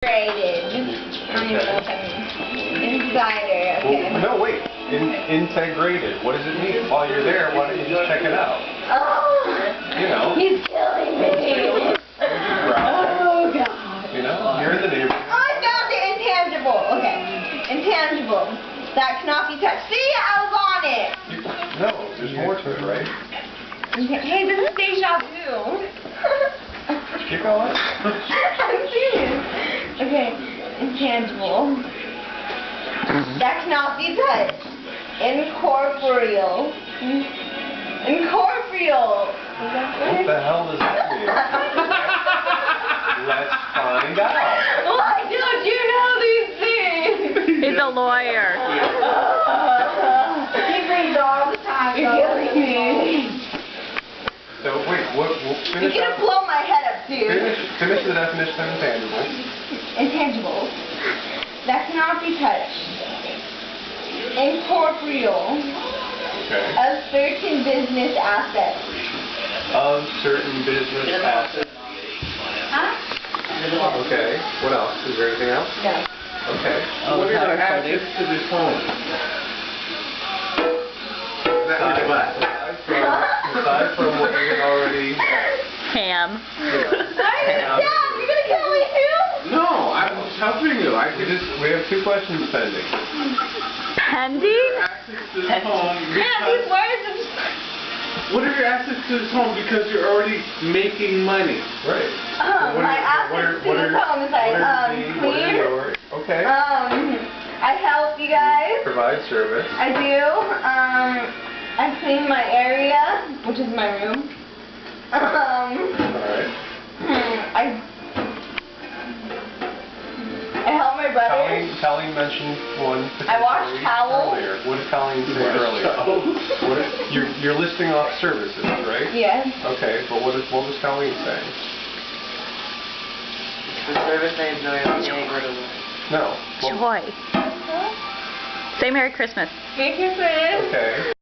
Integrated. I don't even know what that means. Insider. Okay. Well, no, wait. Integrated. What does it mean? While you're there, why don't you just check it out? Oh! You know. He's killing me! Oh, God. You know, you're in the neighborhood. Oh, I found the intangible. Okay. Intangible. That cannot be touched. See, I was on it. No, there's more to it, right? Hey, this is deja vu. Keep going. I'm serious. Okay, intangible. That cannot be touched. Incorporeal. Incorporeal. What the hell does that mean? Let's find out. Why don't you know these things? He's a lawyer. He brings all the time. You're killing me. So wait, what? You're gonna blow my head up, dude. Finish the definition of intangible. Intangible. That cannot be touched. Incorporeal. Okay. Of certain business assets. Of certain business assets. Huh? Okay. What else? Is there anything else? No. Okay. What are your assets to this home? Aside from what you had already. Ham. Dad, you're gonna kill me too? No, I was helping you. We have 2 questions pending. Pending? Assets to this home. Yeah, these words What are your assets to this home? Because you're already making money. Right. my assets to this home is like, clean. Okay. I help you guys. Provide service. I do. I clean my area, which is my room. Alright. I help my brother. Colleen mentioned one I wash towels. earlier. What did Colleen say earlier? You're listing off services, right? Yes. Okay, but what was Colleen saying? The service I enjoy every day. No. Joy. Say Merry Christmas. Merry Christmas. Okay.